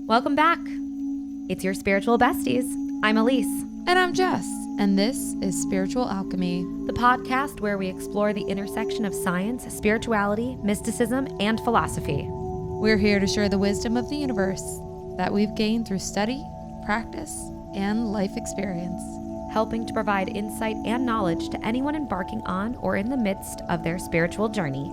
Welcome back. It's your spiritual besties. I'm Elise, And I'm Jess, and this is Spiritual Alchemy, the podcast where we explore the intersection of science, spirituality, mysticism, and philosophy. We're here to share the wisdom of the universe that we've gained through study, practice, and life experience. Helping to provide insight and knowledge to anyone embarking on or in the midst of their spiritual journey.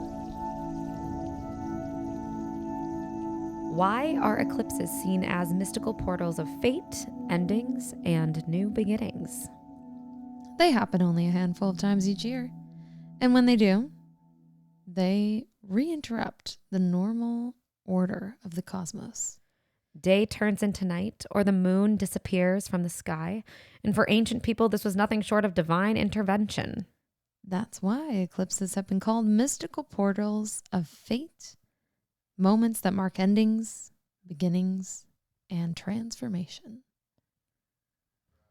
Why are eclipses seen as mystical portals of fate, endings, and new beginnings? They happen only a handful of times each year. And when they do, they reinterrupt the normal order of the cosmos. Day turns into night, or the moon disappears from the sky. And for ancient people, this was nothing short of divine intervention. That's why eclipses have been called mystical portals of fate, moments that mark endings, beginnings, and transformation.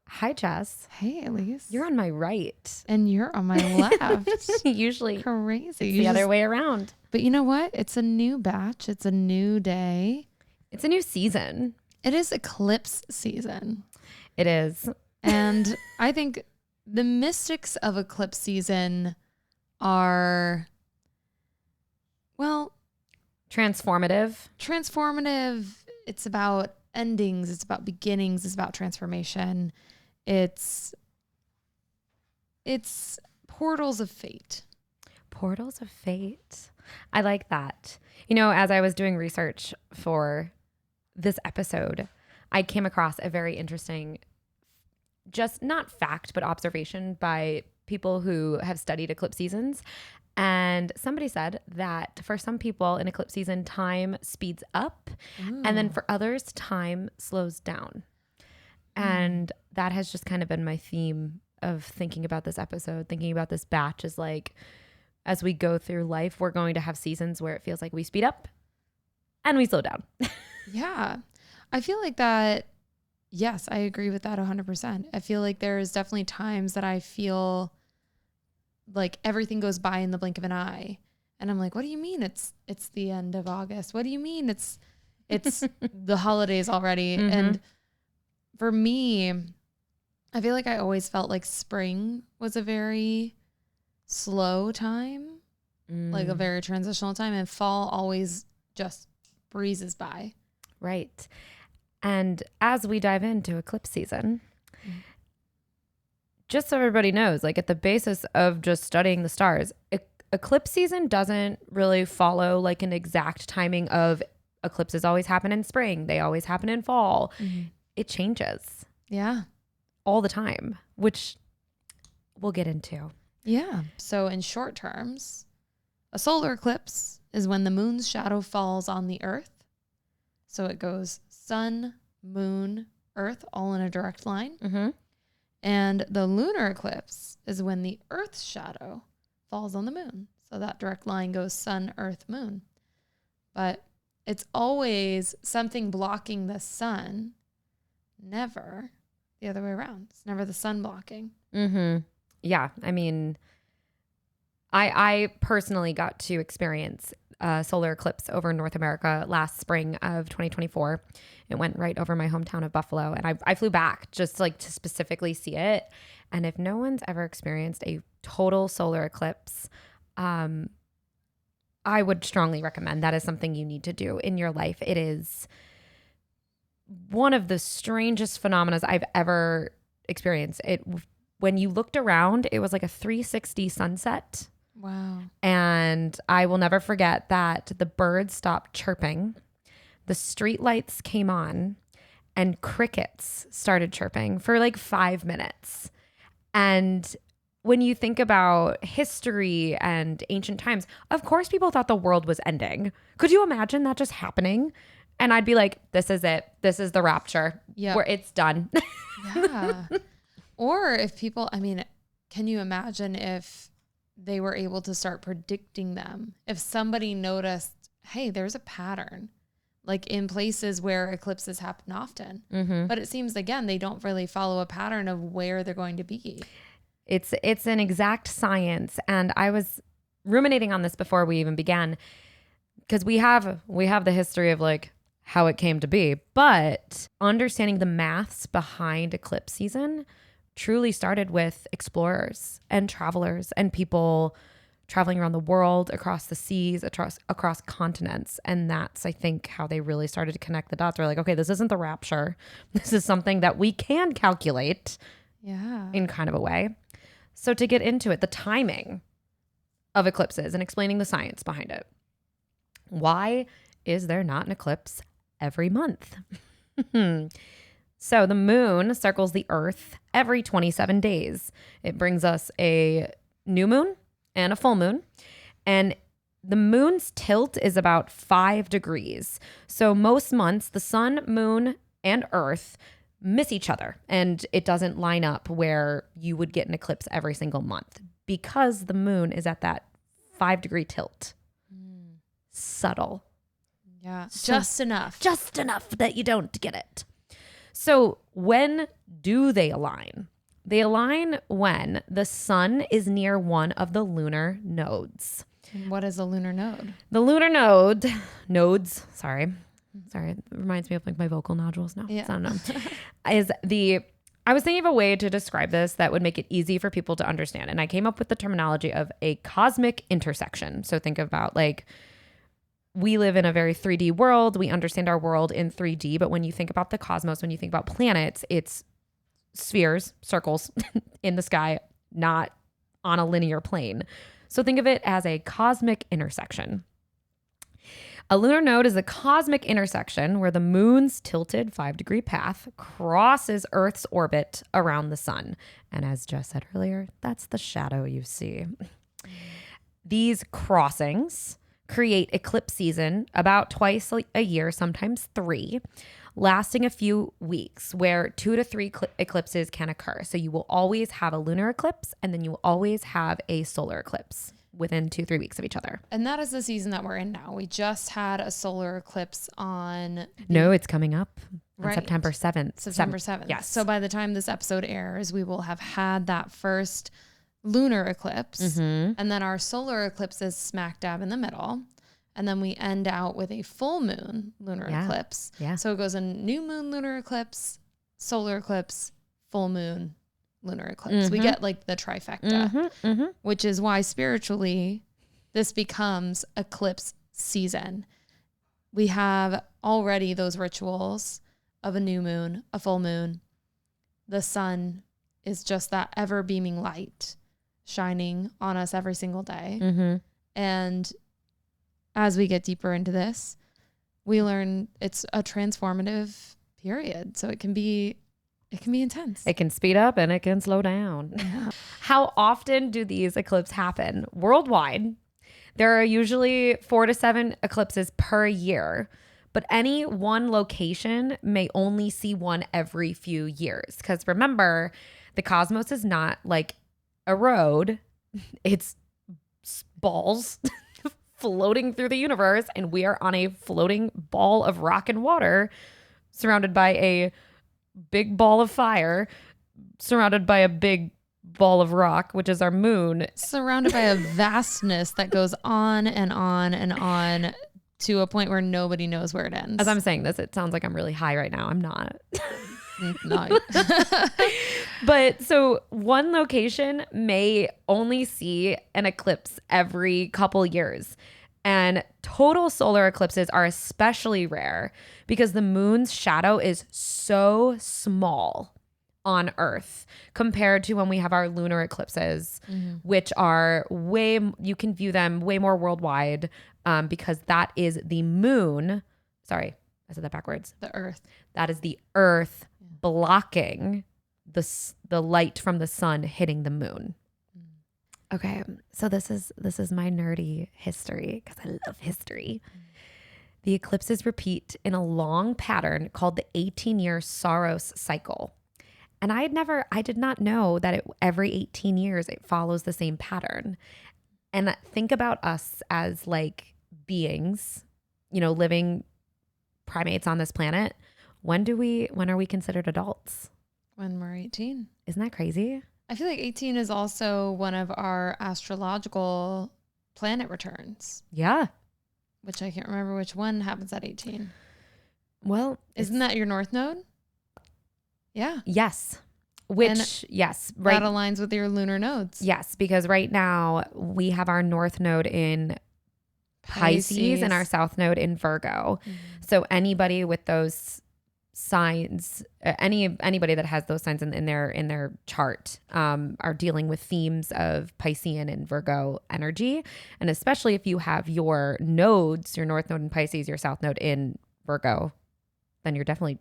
Hi, Jess. Hey, Elise. You're on my right. And you're on my left. Usually Crazy. it's the other way around. But you know what? It's a new batch. It's a new day. It's a new season. It is eclipse season. It is. And I think the mystics of eclipse season are, well, Transformative. It's about endings. It's about beginnings. It's about transformation. It's portals of fate. Portals of fate. I like that. You know, as I was doing research for this episode, I came across a very interesting, just not fact, but observation by people who have studied eclipse seasons. And somebody said that for some people in eclipse season, time speeds up. Ooh. And then for others, time slows down. And that has just kind of been my theme of thinking about this episode, thinking about this batch is like, as we go through life, we're going to have seasons where it feels like we speed up and we slow down. Yeah. I feel like that. Yes, I agree with that 100%. I feel like there is definitely times that I feel like everything goes by in the blink of an eye. And I'm like, what do you mean it's the end of August? What do you mean it's the holidays already? Mm-hmm. And for me, I feel like I always felt like spring was a very slow time, like a very transitional time, and fall always just breezes by. Right. And as we dive into eclipse season, just so everybody knows, like at the basis of just studying the stars, eclipse season doesn't really follow like an exact timing of eclipses always happen in spring. They always happen in fall. Mm-hmm. It changes. Yeah. All the time, which we'll get into. Yeah. So in short terms, a solar eclipse is when the moon's shadow falls on the earth. So it goes sun, moon, earth, all in a direct line. Mm-hmm. And the lunar eclipse is when the earth's shadow falls on the moon. So that direct line goes sun, earth, moon. But it's always something blocking the sun, never the other way around. It's never the sun blocking. Mm-hmm. Yeah. I mean, I personally got to experience a solar eclipse over North America last spring of 2024. It went right over my hometown of Buffalo. And I flew back just like to specifically see it. And if no one's ever experienced a total solar eclipse, I would strongly recommend that is something you need to do in your life. It is one of the strangest phenomena I've ever experienced. When you looked around, it was like a 360 sunset. Wow. And I will never forget that the birds stopped chirping, the street lights came on, and crickets started chirping for like 5 minutes. And when you think about history and ancient times, of course people thought the world was ending. Could you imagine that just happening? And I'd be like, this is it. This is the rapture. Yeah. Where it's done. Yeah. Or if people, I mean, can you imagine if they were able to start predicting them? If somebody noticed, hey, there's a pattern, like in places where eclipses happen often. Mm-hmm. But it seems, again, they don't really follow a pattern of where they're going to be. It's an exact science. And I was ruminating on this before we even began, because we have the history of like how it came to be. But understanding the maths behind eclipse season truly started with explorers and travelers and people traveling around the world, across the seas, across continents. And that's, I think, how they really started to connect the dots. They're like, okay, this isn't the rapture. This is something that we can calculate in kind of a way. So to get into it, the timing of eclipses and explaining the science behind it. Why is there not an eclipse every month? So the moon circles the earth every 27 days. It brings us a new moon and a full moon. And the moon's tilt is about 5 degrees. So most months, the sun, moon, and earth miss each other. And it doesn't line up where you would get an eclipse every single month because the moon is at that 5-degree tilt. Subtle. Yeah. Just enough that you don't get it. So when do they align? They align when the sun is near one of the lunar nodes. And what is a lunar node? The lunar nodes, sorry, it reminds me of like my vocal nodules now. Yeah. I don't know. I was thinking of a way to describe this that would make it easy for people to understand. And I came up with the terminology of a cosmic intersection. So think about like, we live in a very 3D world. We understand our world in 3D. But when you think about the cosmos, when you think about planets, it's spheres, circles in the sky, not on a linear plane. So think of it as a cosmic intersection. A lunar node is a cosmic intersection where the moon's tilted 5-degree path crosses Earth's orbit around the sun. And as Jess said earlier, that's the shadow you see. These crossings create eclipse season about twice a year, sometimes 3, lasting a few weeks, where 2 to 3 eclipses can occur. So you will always have a lunar eclipse, and then you will always have a solar eclipse within 2-3 weeks of each other. And that is the season that we're in now. We just had a solar eclipse on... No, it's coming up on September 7th. September 7th. Yes. So by the time this episode airs, we will have had that first lunar eclipse. Mm-hmm. And then our solar eclipse is smack dab in the middle. And then we end out with a full moon lunar eclipse. Yeah. So it goes a new moon lunar eclipse, solar eclipse, full moon lunar eclipse. Mm-hmm. We get like the trifecta, which is why spiritually this becomes eclipse season. We have already those rituals of a new moon, a full moon. The sun is just that ever beaming light shining on us every single day. Mm-hmm. And as we get deeper into this, we learn it's a transformative period. So it can be intense. It can speed up and it can slow down. Yeah. How often do these eclipses happen? Worldwide, there are usually 4 to 7 eclipses per year, but any one location may only see one every few years. Because remember, the cosmos is not like a road. It's balls floating through the universe, and we are on a floating ball of rock and water surrounded by a big ball of fire, surrounded by a big ball of rock, which is our moon. Surrounded by a vastness that goes on and on and on to a point where nobody knows where it ends. As I'm saying this, it sounds like I'm really high right now. I'm not. Not. But so one location may only see an eclipse every couple years. And total solar eclipses are especially rare because the moon's shadow is so small on Earth compared to when we have our lunar eclipses, which are you can view them way more worldwide because that is the moon. Sorry, I said that backwards. The Earth. That is the Earth blocking the light from the sun hitting the moon. Okay, so this is my nerdy history because I love history. The eclipses repeat in a long pattern called the 18-year Saros cycle. And I did not know that every 18 years it follows the same pattern. And think about us as like beings, living primates on this planet. When are we considered adults? When we're 18. Isn't that crazy? I feel like 18 is also one of our astrological planet returns. Yeah. Which I can't remember which one happens at 18. Well, Isn't that your north node? Yeah. Yes. Yes. Right. That aligns with your lunar nodes. Yes. Because right now we have our north node in Pisces and our south node in Virgo. Mm-hmm. So anybody with those signs, anybody that has those signs in their chart are dealing with themes of Piscean and Virgo energy. And especially if you have your nodes, your north node in Pisces, your south node in Virgo, then you're definitely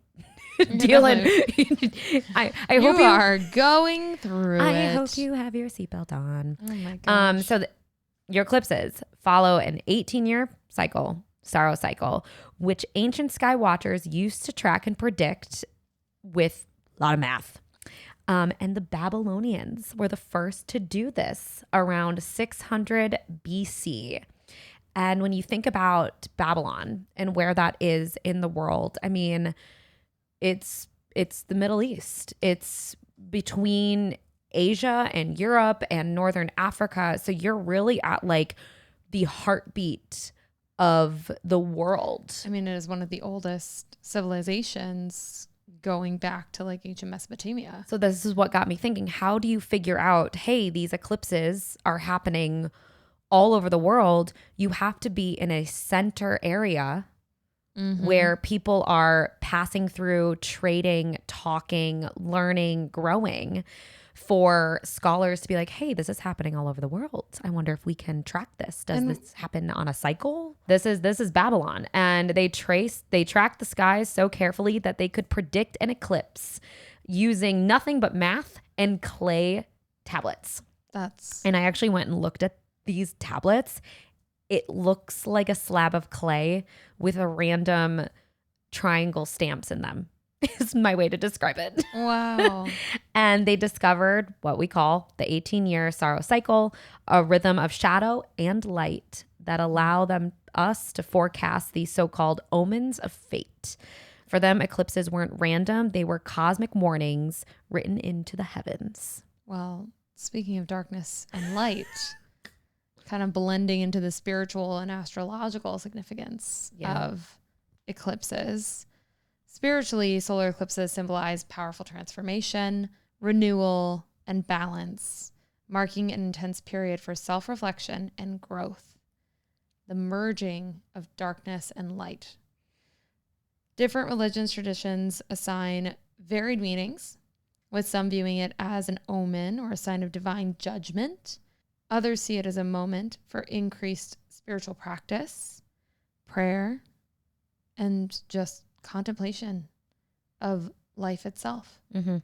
dealing. I hope you are going through I it. hope you have your seatbelt on. Oh my gosh. So your eclipses follow an 18-year cycle, sorrow cycle, which ancient sky watchers used to track and predict with a lot of math. And the Babylonians were the first to do this around 600 BC. And when you think about Babylon and where that is in the world, I mean, it's the Middle East. It's between Asia and Europe and Northern Africa. So you're really at like the heartbeat of the world. I mean, it is one of the oldest civilizations going back to like ancient Mesopotamia. So this is what got me thinking, how do you figure out, hey, these eclipses are happening all over the world? You have to be in a center area where people are passing through, trading, talking, learning, growing, for scholars to be like, hey, this is happening all over the world. I wonder if we can track this. Does this happen on a cycle? This is Babylon. And they tracked the skies so carefully that they could predict an eclipse using nothing but math and clay tablets. And I actually went and looked at these tablets. It looks like a slab of clay with a random triangle stamps in them. Is my way to describe it. Wow. And they discovered what we call the 18-year sorrow cycle, a rhythm of shadow and light that allow us to forecast these so-called omens of fate. For them, eclipses weren't random. They were cosmic warnings written into the heavens. Well, speaking of darkness and light, kind of blending into the spiritual and astrological significance of eclipses. Spiritually, solar eclipses symbolize powerful transformation, renewal, and balance, marking an intense period for self-reflection and growth, the merging of darkness and light. Different religions, traditions assign varied meanings, with some viewing it as an omen or a sign of divine judgment. Others see it as a moment for increased spiritual practice, prayer, and just contemplation of life itself. Mm-hmm.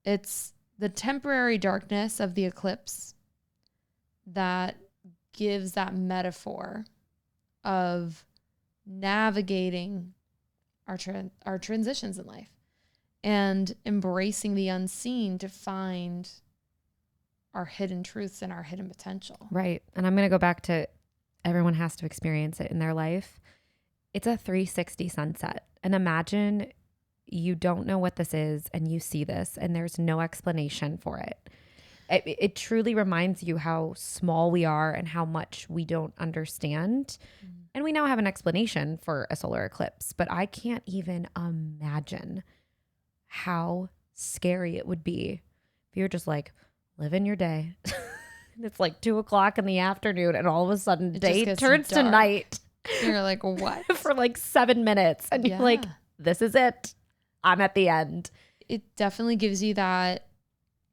It's the temporary darkness of the eclipse that gives that metaphor of navigating our transitions in life and embracing the unseen to find our hidden truths and our hidden potential. Right. And I'm going to go back to everyone has to experience it in their life. It's a 360 sunset. And imagine you don't know what this is and you see this and there's no explanation for it. It truly reminds you how small we are and how much we don't understand. Mm-hmm. And we now have an explanation for a solar eclipse, but I can't even imagine how scary it would be if you're just like living your day. It's like 2:00 in the afternoon and all of a sudden day turns to night. You're like, what? For like 7 minutes. And you're like, this is it. I'm at the end. It definitely gives you that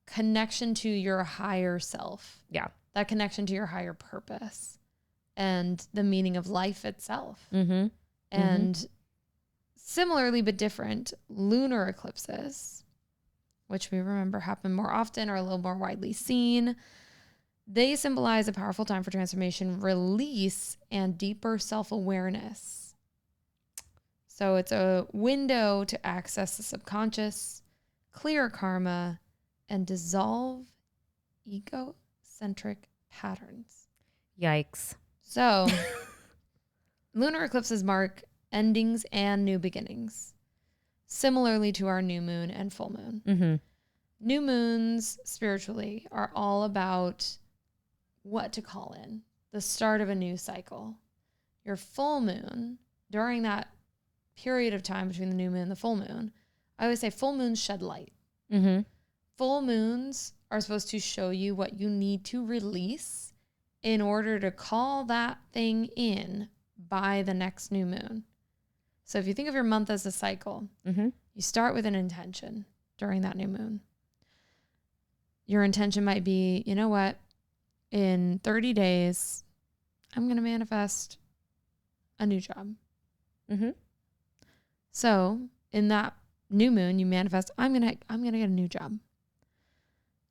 connection to your higher self. Yeah. That connection to your higher purpose and the meaning of life itself. Mm-hmm. And similarly but different, lunar eclipses, which we remember happen more often, are a little more widely seen. They symbolize a powerful time for transformation, release, and deeper self-awareness. So it's a window to access the subconscious, clear karma, and dissolve egocentric patterns. Yikes. So lunar eclipses mark endings and new beginnings, similarly to our new moon and full moon. Mm-hmm. New moons, spiritually, are all about what to call in, the start of a new cycle. Your full moon, during that period of time between the new moon and the full moon, I always say full moons shed light. Mm-hmm. Full moons are supposed to show you what you need to release in order to call that thing in by the next new moon. So if you think of your month as a cycle, Mm-hmm. you start with an intention during that new moon. Your intention might be, you know what? In 30 days, I'm going to manifest a new job. Mm-hmm. So in that new moon, you manifest, I'm going to get a new job.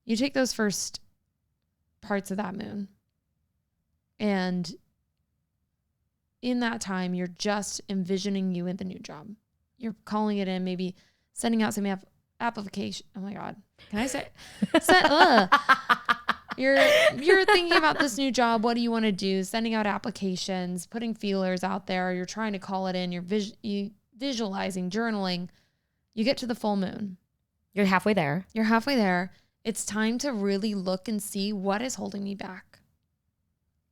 You take those first parts of that moon, and in that time, you're just envisioning you in the new job. You're calling it in, maybe sending out some application. Oh my God. Can I say? You're thinking about this new job. What do you want to do? Sending out applications, putting feelers out there. You're trying to call it in. You visualizing, journaling. You get to the full moon. You're halfway there. You're halfway there. It's time to really look and see what is holding me back.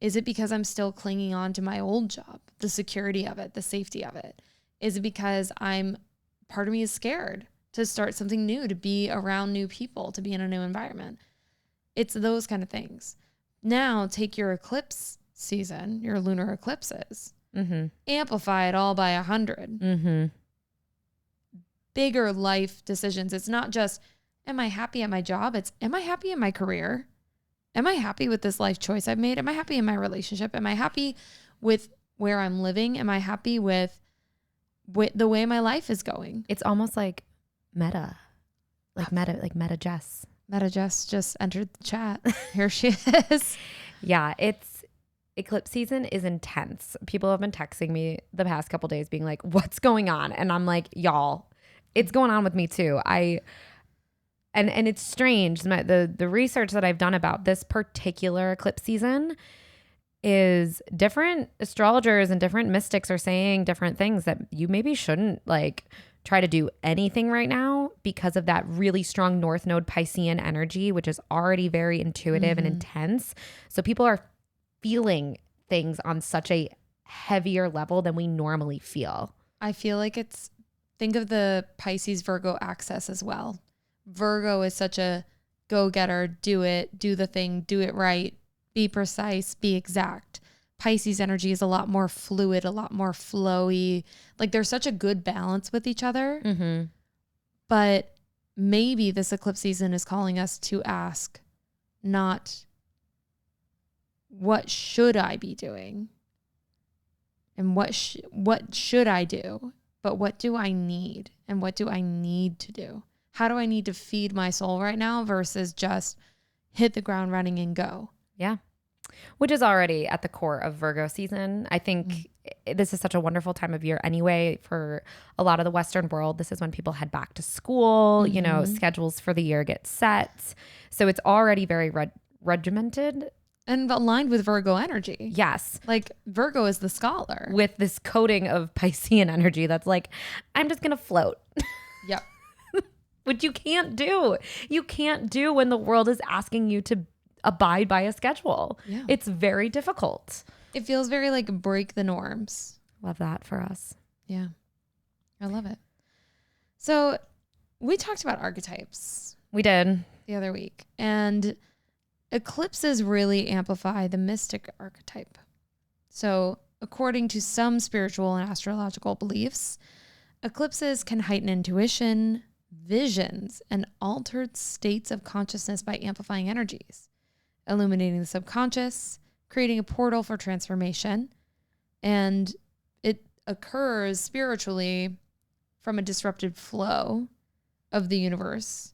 Is it because I'm still clinging on to my old job, the security of it, the safety of it? Is it because part of me is scared to start something new, to be around new people, to be in a new environment? It's those kind of things. Now take your eclipse season, your lunar eclipses, Mm-hmm. amplify it all by 100. Mm-hmm. Bigger life decisions. It's not just, am I happy at my job? It's, am I happy in my career? Am I happy with this life choice I've made? Am I happy in my relationship? Am I happy with where I'm living? Am I happy with the way my life is going? It's almost like meta Jess. Meta Jess just entered the chat. Here she is. Yeah, it's eclipse season is intense. People have been texting me the past couple days being like, what's going on? And I'm like, y'all, it's going on with me too. And it's strange. The research that I've done about this particular eclipse season is different astrologers and different mystics are saying different things, that you maybe shouldn't like try to do anything right now because of that really strong North Node Piscean energy, which is already very intuitive and intense. So people are feeling things on such a heavier level than we normally feel. I feel like think of the Pisces Virgo axis as well. Virgo is such a go-getter, do it, do the thing, do it right, be precise, be exact. Pisces energy is a lot more fluid, a lot more flowy. Like there's such a good balance with each other. Mm-hmm. But maybe this eclipse season is calling us to ask not what should I be doing and what should I do, but what do I need and what do I need to do? How do I need to feed my soul right now versus just hit the ground running and go? Yeah. Which is already at the core of Virgo season. I think this is such a wonderful time of year anyway for a lot of the Western world. This is when people head back to school, schedules for the year get set. So it's already very regimented. And aligned with Virgo energy. Yes. Like Virgo is the scholar. With this coating of Piscean energy that's like, I'm just going to float. Yep. Which you can't do. You can't do when the world is asking you to abide by a schedule. Yeah. It's very difficult. It feels very like break the norms. Love that for us. Yeah. I love it. So we talked about archetypes. We did. The other week. And eclipses really amplify the mystic archetype. So according to some spiritual and astrological beliefs, eclipses can heighten intuition, visions, and altered states of consciousness by amplifying energies, illuminating the subconscious, creating a portal for transformation. And it occurs spiritually from a disrupted flow of the universe,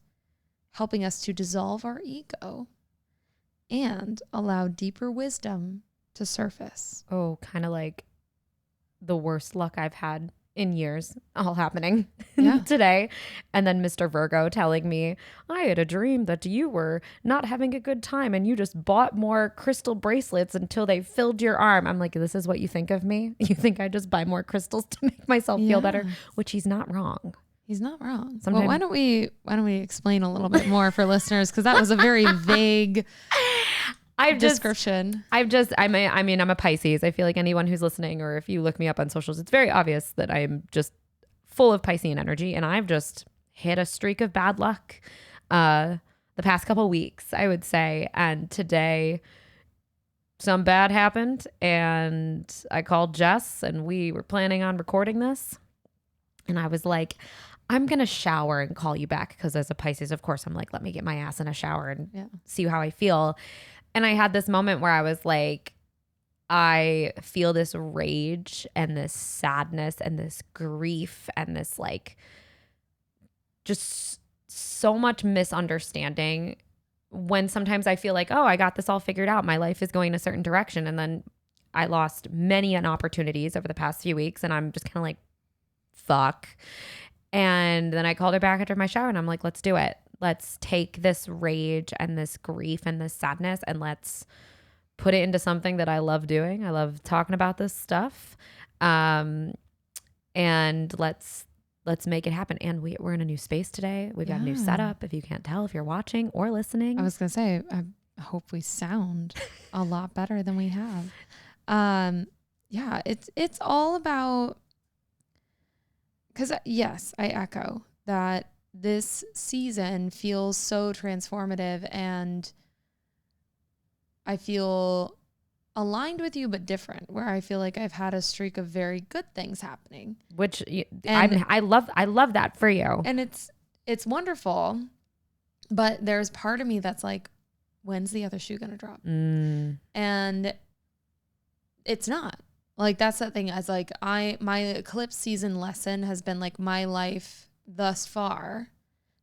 helping us to dissolve our ego and allow deeper wisdom to surface. Oh, kind of like the worst luck I've had in years, all happening today. And then Mr. Virgo telling me, I had a dream that you were not having a good time and you just bought more crystal bracelets until they filled your arm. I'm like, this is what you think of me? You think I just buy more crystals to make myself feel better? Which he's not wrong. He's not wrong. Sometimes, well, why don't we explain a little bit more for listeners? Because that was a very vague description. I'm a Pisces. I feel like anyone who's listening, or if you look me up on socials, it's very obvious that I'm just full of Piscean energy, and I've just hit a streak of bad luck the past couple weeks, I would say. And today, some bad happened, and I called Jess, and we were planning on recording this. And I was like, I'm going to shower and call you back, because as a Pisces, of course, I'm like, let me get my ass in a shower and see how I feel. And I had this moment where I was like, I feel this rage and this sadness and this grief and this like just so much misunderstanding, when sometimes I feel like, oh, I got this all figured out. My life is going a certain direction. And then I lost many opportunities over the past few weeks, and I'm just kind of like, fuck. And then I called her back after my shower, and I'm like, let's do it. Let's take this rage and this grief and this sadness, and let's put it into something that I love doing. I love talking about this stuff. And let's make it happen. And we're in a new space today. We've got a new setup. If you can't tell, if you're watching or listening. I was going to say, I hope we sound a lot better than we have. Yeah, it's all about, because yes, I echo that this season feels so transformative, and I feel aligned with you, but different, where I feel like I've had a streak of very good things happening, which I love that for you. And it's wonderful, but there's part of me that's like, when's the other shoe going to drop? And it's not. Like, that's the thing. As like, my eclipse season lesson has been like, my life thus far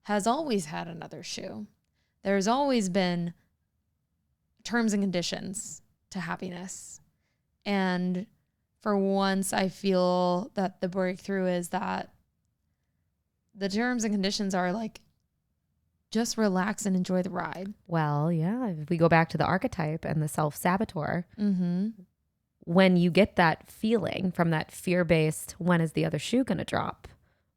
has always had another shoe. There's always been terms and conditions to happiness. And for once, I feel that the breakthrough is that the terms and conditions are like, just relax and enjoy the ride. Well, yeah. If we go back to the archetype and the self-saboteur, when you get that feeling from that fear-based, when is the other shoe going to drop?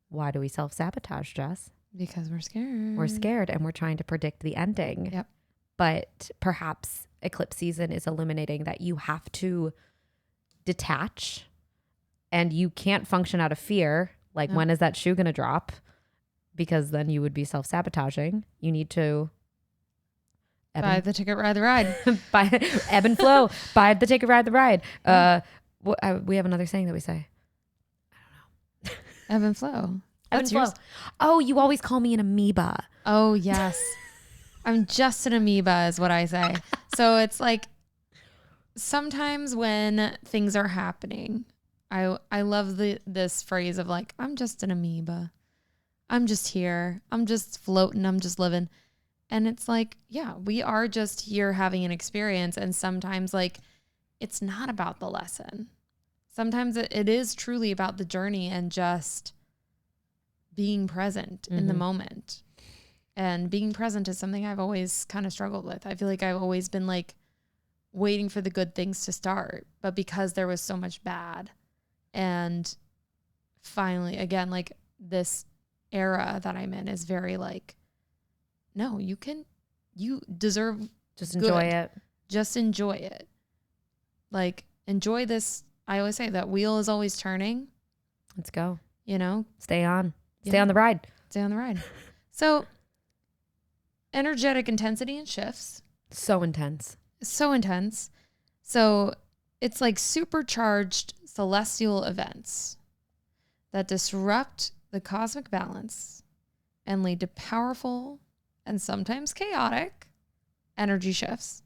Why do we self-sabotage, Jess? Because we're scared. We're scared, and we're trying to predict the ending. Yep. But perhaps eclipse season is illuminating that you have to detach, and you can't function out of fear. Like, when is that shoe going to drop? Because then you would be self-sabotaging. You need to buy the ticket, ride the ride. Buy ebb and flow. Buy the ticket, ride the ride. We have another saying that we say. I don't know. Ebb and flow. Ebb and flow. Oh, you always call me an amoeba. Oh, yes. I'm just an amoeba is what I say. So it's like, sometimes when things are happening, I love this phrase of like, I'm just an amoeba. I'm just here. I'm just floating. I'm just living. And it's like, yeah, we are just here having an experience. And sometimes like, it's not about the lesson. Sometimes it is truly about the journey and just being present in the moment. And being present is something I've always kind of struggled with. I feel like I've always been like waiting for the good things to start, but because there was so much bad, and finally, again, like this era that I'm in is very like, no, you deserve just enjoy it. Just enjoy it. Like, enjoy this. I always say that wheel is always turning. Let's go. You know, stay on the ride. Stay on the ride. So energetic intensity and shifts. So intense. So it's like supercharged celestial events that disrupt the cosmic balance and lead to powerful and sometimes chaotic energy shifts.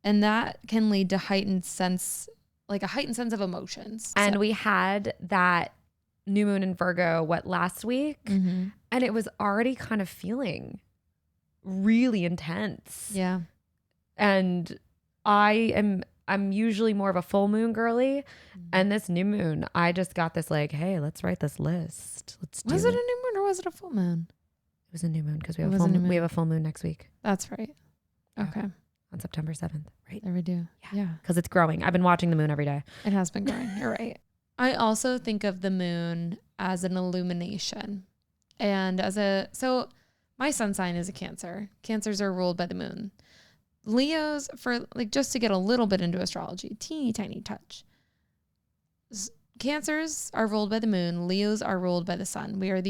And that can lead to a heightened sense of emotions. And we had that new moon in Virgo, last week? And it was already kind of feeling really intense. Yeah. And I'm usually more of a full moon girly. And this new moon, I just got this like, hey, let's write this list. Was it a new moon or was it a full moon? It was a new moon because we have a full moon next week. That's right. Okay. On September 7th, right? There we do. Yeah. Because it's growing. I've been watching the moon every day. It has been growing. You're right. I also think of the moon as an illumination. And so my sun sign is a Cancer. Cancers are ruled by the moon. Leos, for like, just to get a little bit into astrology, teeny tiny touch. Cancers are ruled by the moon. Leos are ruled by the sun. We are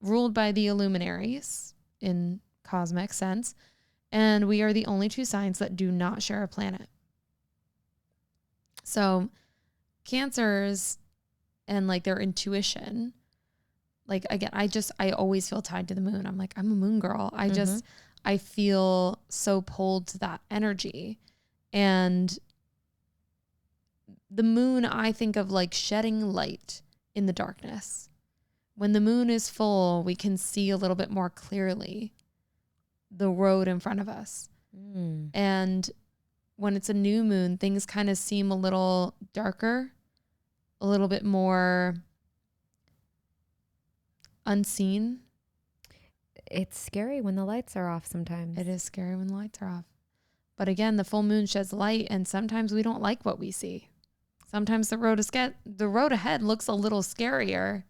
ruled by the luminaries in cosmic sense. And we are the only two signs that do not share a planet. So Cancers and like their intuition, like again, I always feel tied to the moon. I'm like, I'm a moon girl. I feel so pulled to that energy. And the moon, I think of like shedding light in the darkness. When the moon is full, we can see a little bit more clearly the road in front of us. And when it's a new moon, things kind of seem a little darker, a little bit more unseen. It's scary when the lights are off sometimes. It is scary when the lights are off. But again, the full moon sheds light, and sometimes we don't like what we see. Sometimes the road ahead looks a little scarier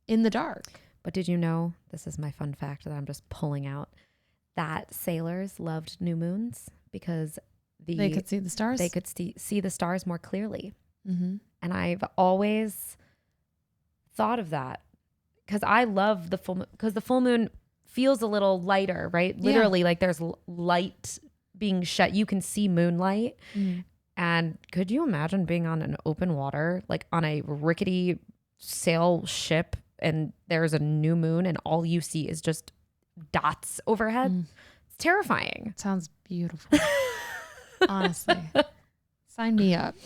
in the dark. But did you know, this is my fun fact that I'm just pulling out, that sailors loved new moons because they could see the stars. They could see the stars more clearly. Mm-hmm. And I've always thought of that because I love the full moon, because the full moon feels a little lighter, right? Literally, like there's light being shed. You can see moonlight. Mm-hmm. And could you imagine being on an open water, like on a rickety sail ship, and there's a new moon and all you see is just dots overhead? It's terrifying. It sounds beautiful. Honestly. Sign me up.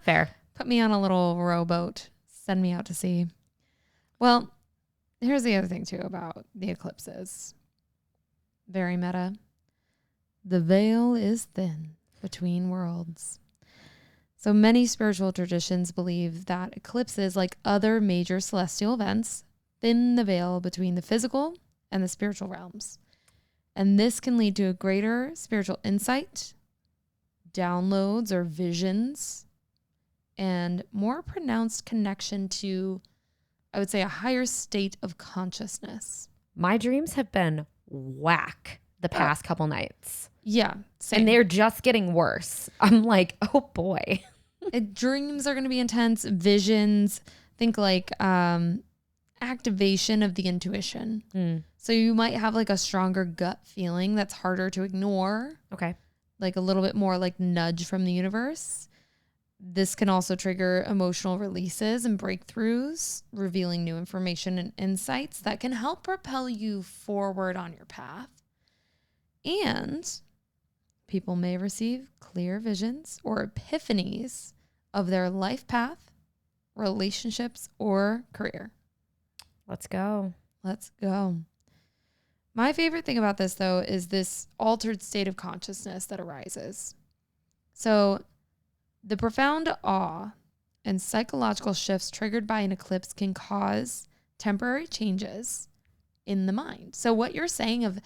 Fair. Put me on a little rowboat. Send me out to sea. Well, here's the other thing too about the eclipses. Very meta. The veil is thin between worlds. So many spiritual traditions believe that eclipses, like other major celestial events, thin the veil between the physical and the spiritual realms. And this can lead to a greater spiritual insight, downloads or visions, and more pronounced connection to, I would say, a higher state of consciousness. My dreams have been whack the past couple nights. Yeah. Same. And they're just getting worse. I'm like, oh boy. Dreams are going to be intense. Visions, think like activation of the intuition. So you might have like a stronger gut feeling that's harder to ignore. Okay. Like a little bit more like nudge from the universe. This can also trigger emotional releases and breakthroughs, revealing new information and insights that can help propel you forward on your path. And people may receive clear visions or epiphanies of their life path, relationships, or career. Let's go. Let's go. My favorite thing about this, though, is this altered state of consciousness that arises. So the profound awe and psychological shifts triggered by an eclipse can cause temporary changes in the mind. So what you're saying of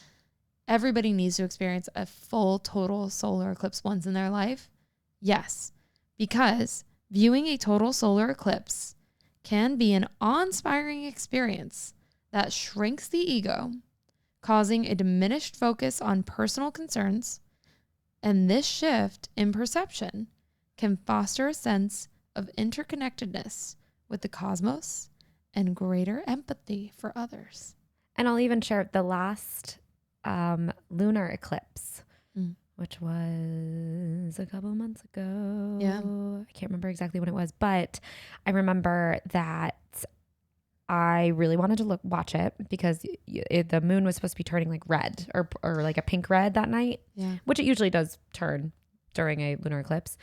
everybody needs to experience a full total solar eclipse once in their life? Yes, because viewing a total solar eclipse can be an awe-inspiring experience that shrinks the ego, causing a diminished focus on personal concerns. And this shift in perception can foster a sense of interconnectedness with the cosmos and greater empathy for others. And I'll even share the last lunar eclipse, which was a couple months ago. Yeah. I can't remember exactly when it was, but I remember that I really wanted to watch it because the moon was supposed to be turning like red or like a pink red that night, which it usually does turn during a lunar eclipse.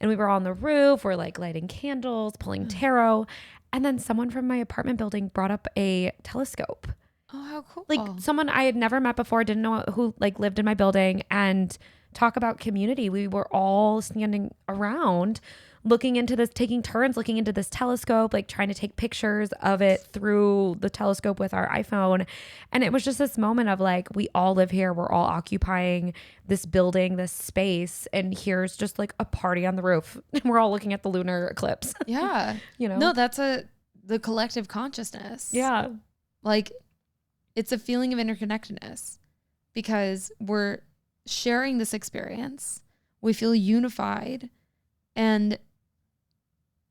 And we were on the roof, we're like lighting candles, pulling tarot. And then someone from my apartment building brought up a telescope. Oh, how cool. Like someone I had never met before, didn't know who like lived in my building, and talk about community. We were all standing around looking into this, taking turns looking into this telescope, like trying to take pictures of it through the telescope with our iPhone. And it was just this moment of like, we all live here. We're all occupying this building, this space. And here's just like a party on the roof. And we're all looking at the lunar eclipse. Yeah. You know? No, that's the collective consciousness. Yeah. Like it's a feeling of interconnectedness because we're sharing this experience. We feel unified, and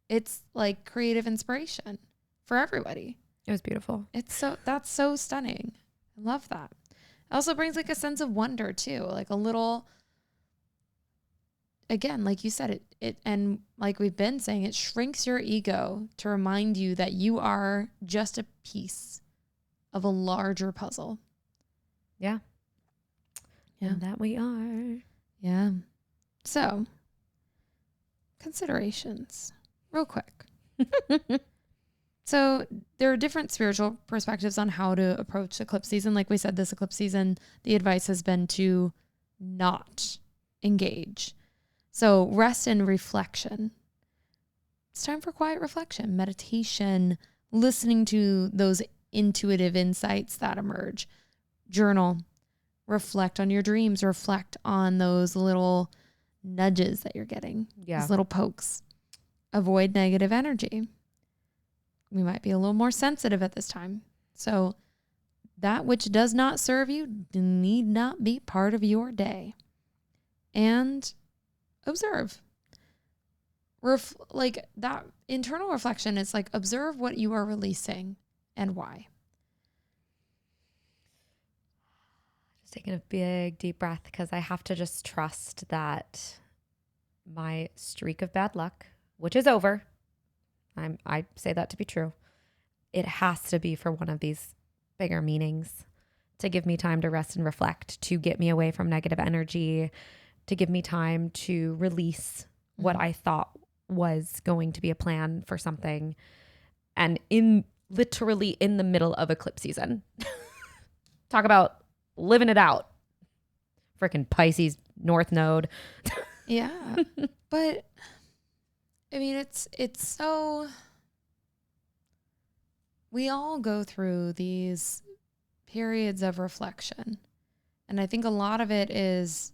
It's like creative inspiration for everybody. It was beautiful. That's so stunning. I love that. It also brings like a sense of wonder too, like a little, again, like you said, it and like we've been saying, it shrinks your ego to remind you that you are just a piece of a larger puzzle. Yeah. Yeah. And that we are. Yeah. So, considerations, real quick. So there are different spiritual perspectives on how to approach eclipse season. Like we said, this eclipse season, the advice has been to not engage. So rest and reflection. It's time for quiet reflection, meditation, listening to those intuitive insights that emerge. Journal, reflect on your dreams, reflect on those little nudges that you're getting, those little pokes. Avoid negative energy. We might be a little more sensitive at this time. So that which does not serve you need not be part of your day. And observe. Like that internal reflection is like observe what you are releasing and why. Just taking a big deep breath because I have to just trust that my streak of bad luck, which is over, I say that to be true. It has to be for one of these bigger meanings to give me time to rest and reflect, to get me away from negative energy, to give me time to release what I thought was going to be a plan for something. And literally in the middle of eclipse season. Talk about living it out. Freaking Pisces North Node. Yeah. But I mean, it's so, we all go through these periods of reflection. And I think a lot of it is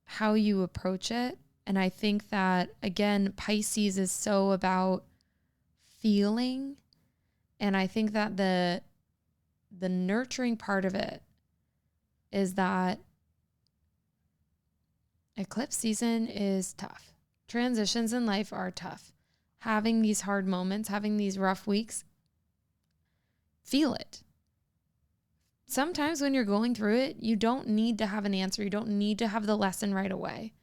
how you approach it. And I think that, again, Pisces is so about feeling. And I think that the nurturing part of it is that eclipse season is tough. Transitions in life are tough. Having these hard moments, having these rough weeks, feel it. Sometimes when you're going through it, you don't need to have an answer. You don't need to have the lesson right away.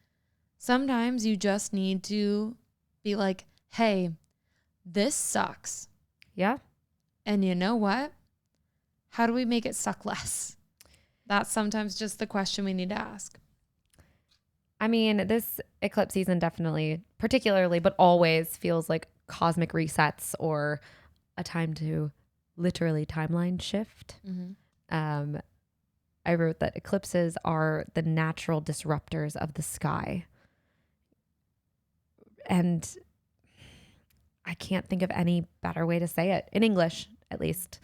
Sometimes you just need to be like, hey, this sucks. Yeah. And you know what? How do we make it suck less? That's sometimes just the question we need to ask. I mean, this eclipse season definitely, particularly, but always feels like cosmic resets or a time to literally timeline shift. Mm-hmm. I wrote that eclipses are the natural disruptors of the sky. And I can't think of any better way to say it, in English at least.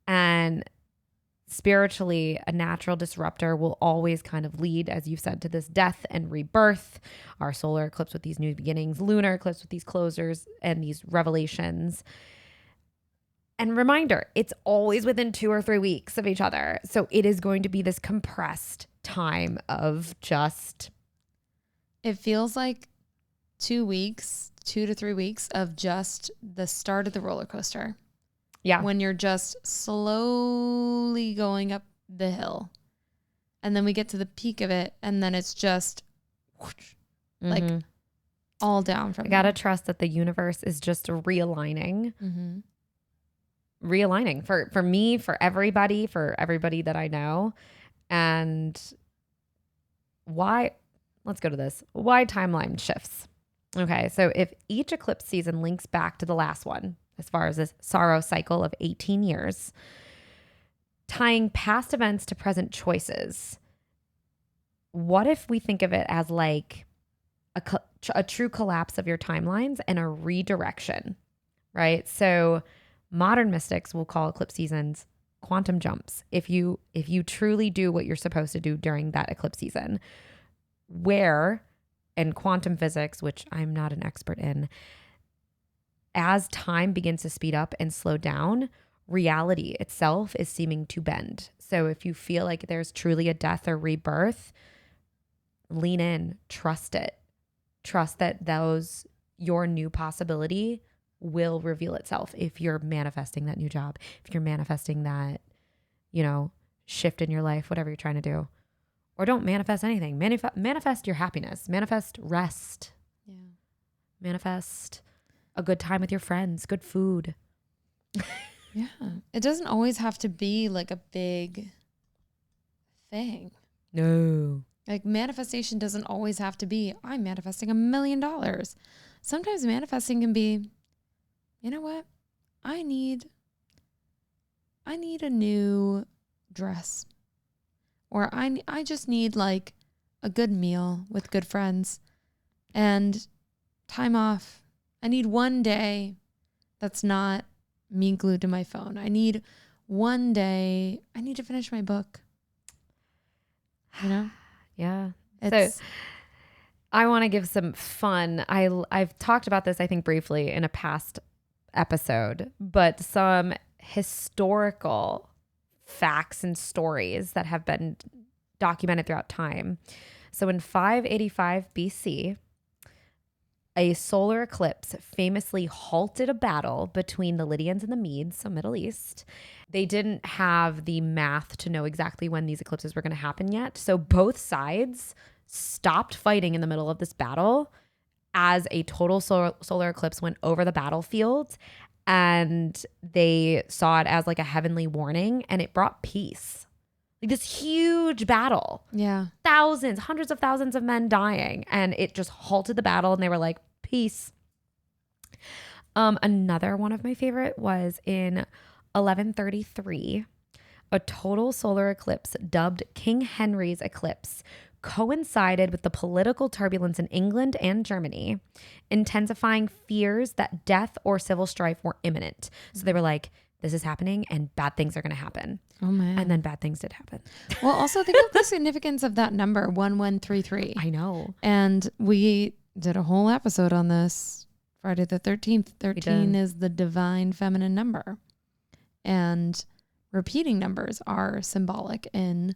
And spiritually, a natural disruptor will always kind of lead, as you've said, to this death and rebirth. Our solar eclipse with these new beginnings, lunar eclipse with these closures and these revelations. And reminder, it's always within 2 or 3 weeks of each other. So it is going to be this compressed time of just... It feels like 2 weeks, 2 to 3 weeks of just the start of the roller coaster. Yeah. When you're just slowly going up the hill. And then we get to the peak of it. And then it's just like all down from I got to trust that the universe is just realigning. Mm-hmm. Realigning for me, for everybody that I know. And why, let's go to this. Why timeline shifts? Okay. So if each eclipse season links back to the last one, as far as this sorrow cycle of 18 years, tying past events to present choices, what if we think of it as like a true collapse of your timelines and a redirection, right? So modern mystics will call eclipse seasons quantum jumps. If you truly do what you're supposed to do during that eclipse season, where in quantum physics, which I'm not an expert in, as time begins to speed up and slow down, reality itself is seeming to bend. So if you feel like there's truly a death or rebirth, lean in, trust it. Trust that those your new possibility will reveal itself if you're manifesting that new job, if you're manifesting that, shift in your life, whatever you're trying to do. Or don't manifest anything. Manifest your happiness. Manifest rest. Yeah. Manifest a good time with your friends, good food. Yeah. It doesn't always have to be like a big thing. No. Like manifestation doesn't always have to be, I'm manifesting $1 million. Sometimes manifesting can be, you know what? I need a new dress. Or I just need like a good meal with good friends and time off. I need one day that's not me glued to my phone. I need one day, I need to finish my book. Yeah. So I want to give some fun. I've talked about this, I think, briefly in a past episode, but some historical facts and stories that have been documented throughout time. So in 585 BC, a solar eclipse famously halted a battle between the Lydians and the Medes, so Middle East. They didn't have the math to know exactly when these eclipses were going to happen yet. So both sides stopped fighting in the middle of this battle as a total solar eclipse went over the battlefield, and they saw it as like a heavenly warning, and it brought peace. Like this huge battle. Yeah. Thousands, hundreds of thousands of men dying, and it just halted the battle, and they were like, peace. Another one of my favorite was in 1133, a total solar eclipse dubbed King Henry's eclipse coincided with the political turbulence in England and Germany, intensifying fears that death or civil strife were imminent. So they were like, this is happening and bad things are going to happen. Oh, man. And then bad things did happen. Well, also think of the significance of that number, 1133. I know. And we did a whole episode on this Friday the 13th. 13 is the divine feminine number. And repeating numbers are symbolic in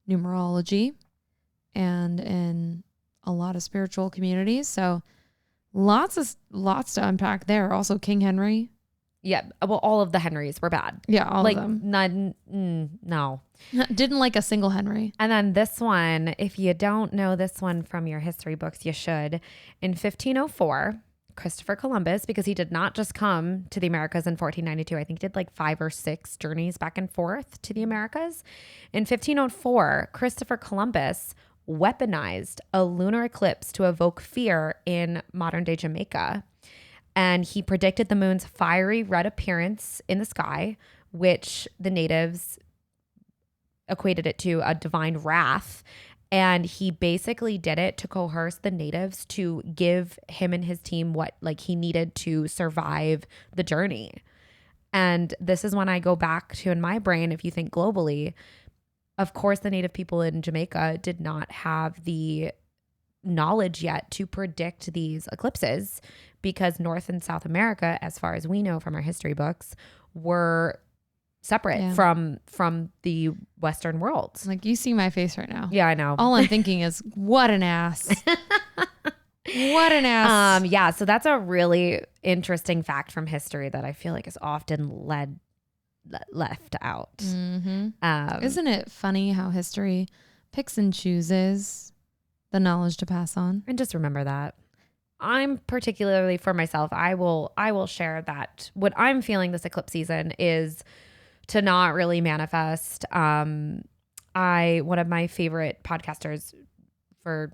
numerology and in a lot of spiritual communities. So lots to unpack there. Also King Henry. Yeah. Well, all of the Henrys were bad. Yeah, all of them. No. Didn't like a single Henry. And then this one, if you don't know this one from your history books, you should. In 1504, Christopher Columbus, because he did not just come to the Americas in 1492, I think he did like 5 or 6 journeys back and forth to the Americas. In 1504, Christopher Columbus weaponized a lunar eclipse to evoke fear in modern day Jamaica. And he predicted the moon's fiery red appearance in the sky, which the natives equated it to a divine wrath. And he basically did it to coerce the natives to give him and his team what like he needed to survive the journey. And this is when I go back to, in my brain, if you think globally, of course, the native people in Jamaica did not have the knowledge yet to predict these eclipses, because North and South America, as far as we know from our history books, were separate from the Western world. Like, you see my face right now. Yeah, I know. All I'm thinking is, what an ass. What an ass. Yeah, so that's a really interesting fact from history that I feel like is often left out. Mm-hmm. Isn't it funny how history picks and chooses the knowledge to pass on? And just remember that. I'm particularly, for myself, I will share that what I'm feeling this eclipse season is to not really manifest. One of my favorite podcasters for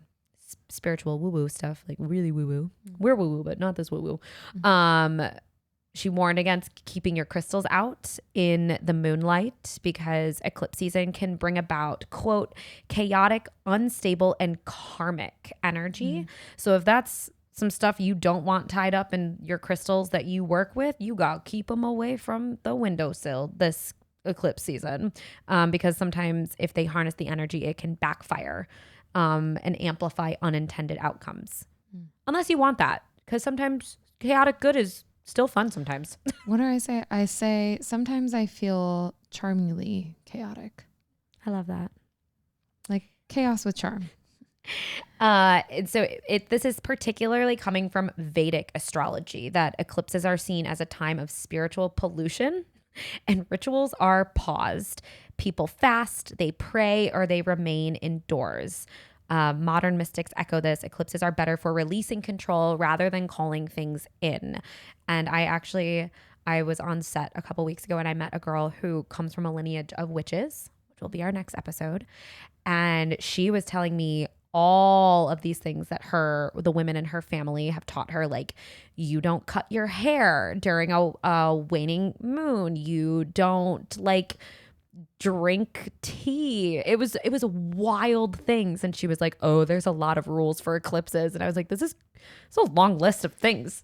spiritual woo-woo stuff, like really woo-woo. We're woo-woo, but not this woo-woo. She warned against keeping your crystals out in the moonlight because eclipse season can bring about, quote, chaotic, unstable, and karmic energy. So if that's some stuff you don't want tied up in your crystals that you work with, you got to keep them away from the windowsill this eclipse season, because sometimes if they harness the energy, it can backfire and amplify unintended outcomes. Unless you want that, because sometimes chaotic good is still fun sometimes. What do I say? I say sometimes I feel charmingly chaotic. I love that. Like chaos with charm. And so this is particularly coming from Vedic astrology, that eclipses are seen as a time of spiritual pollution and rituals are paused. People fast, they pray, or they remain indoors. Modern mystics echo this. Eclipses are better for releasing control rather than calling things in. And I was on set a couple weeks ago and I met a girl who comes from a lineage of witches, which will be our next episode. And she was telling me all of these things that the women in her family have taught her, like, you don't cut your hair during a waning moon. You don't like drink tea. It was wild things. And she was like, oh, there's a lot of rules for eclipses. And I was like, it's a long list of things.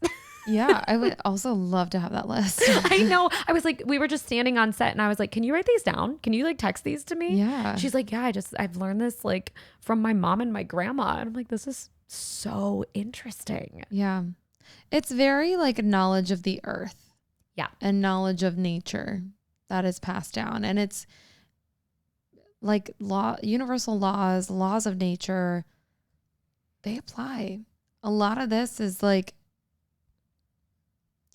Yeah, I would also love to have that list. I know. I was like, we were just standing on set and I was like, can you write these down? Can you like text these to me? Yeah. She's like, yeah, I've learned this like from my mom and my grandma. And I'm like, this is so interesting. Yeah. It's very like knowledge of the earth. Yeah. And knowledge of nature that is passed down. And it's like universal laws of nature, they apply. A lot of this is like,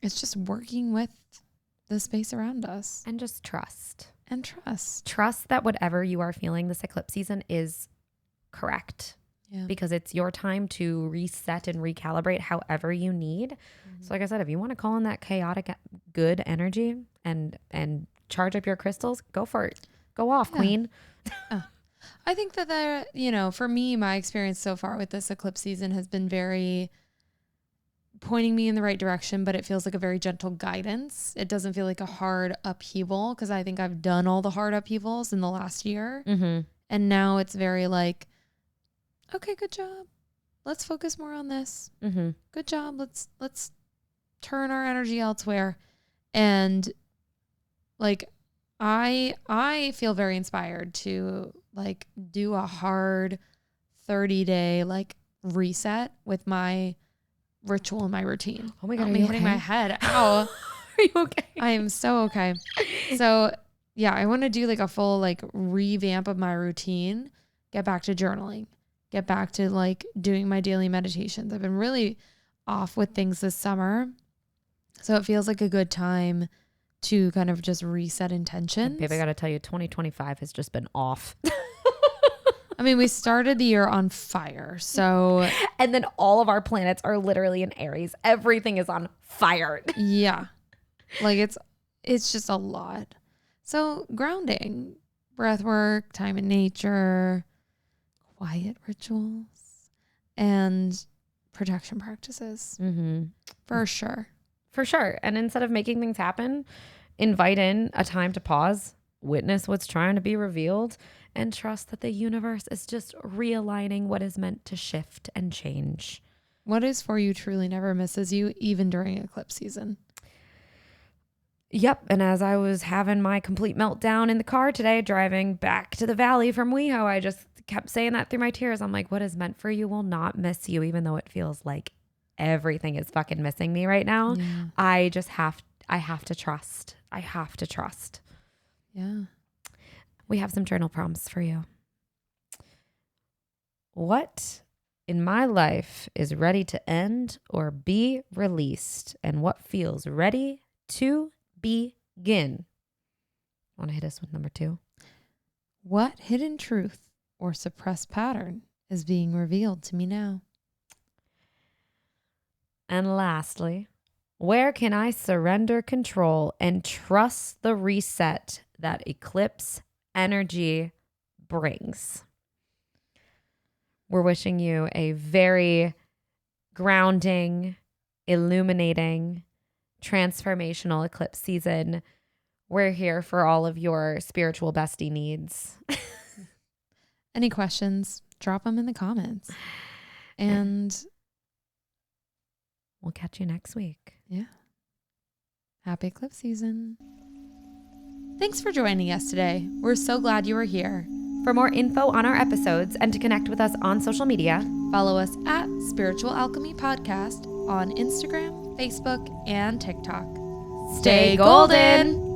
it's just working with the space around us. And just trust. And trust. Trust that whatever you are feeling this eclipse season is correct. Yeah. Because it's your time to reset and recalibrate however you need. Mm-hmm. So like I said, if you want to call in that chaotic good energy and charge up your crystals, go for it. Go off, queen. I think that for me, my experience so far with this eclipse season has been very pointing me in the right direction, but it feels like a very gentle guidance. It doesn't feel like a hard upheaval because I think I've done all the hard upheavals in the last year. Mm-hmm. And now it's very like, okay, good job. Let's focus more on this. Mm-hmm. Good job. Let's turn our energy elsewhere. And like, I feel very inspired to like do a hard 30-day like reset with my ritual and my routine. Oh my God, I'm hitting my head. Ow. Are you okay? I am so okay. So yeah, I want to do like a full like revamp of my routine, get back to journaling, get back to like doing my daily meditations. I've been really off with things this summer. So it feels like a good time to kind of just reset intentions. Babe, I got to tell you, 2025 has just been off. I mean, we started the year on fire. So, and then all of our planets are literally in Aries. Everything is on fire. Yeah. Like it's just a lot. So grounding, breath work, time in nature, quiet rituals, and protection practices. Mm-hmm. For sure. For sure. And instead of making things happen, invite in a time to pause, witness what's trying to be revealed, and trust that the universe is just realigning what is meant to shift and change. What is for you truly never misses you, even during eclipse season. Yep. And as I was having my complete meltdown in the car today, driving back to the valley from WeHo, I just kept saying that through my tears. I'm like, what is meant for you will not miss you, even though it feels like everything is fucking missing me right now. Yeah. I have to trust. I have to trust. Yeah. We have some journal prompts for you. What in my life is ready to end or be released, and what feels ready to begin? Want to hit us with number 2? What hidden truth or suppressed pattern is being revealed to me now? And lastly, where can I surrender control and trust the reset that eclipse energy brings? We're wishing you a very grounding, illuminating, transformational eclipse season. We're here for all of your spiritual bestie needs. Any questions? Drop them in the comments. And we'll catch you next week. Yeah. Happy eclipse season. Thanks for joining us today. We're so glad you were here. For more info on our episodes and to connect with us on social media, follow us at Spiritual Alchemy Podcast on Instagram, Facebook, and TikTok. Stay golden!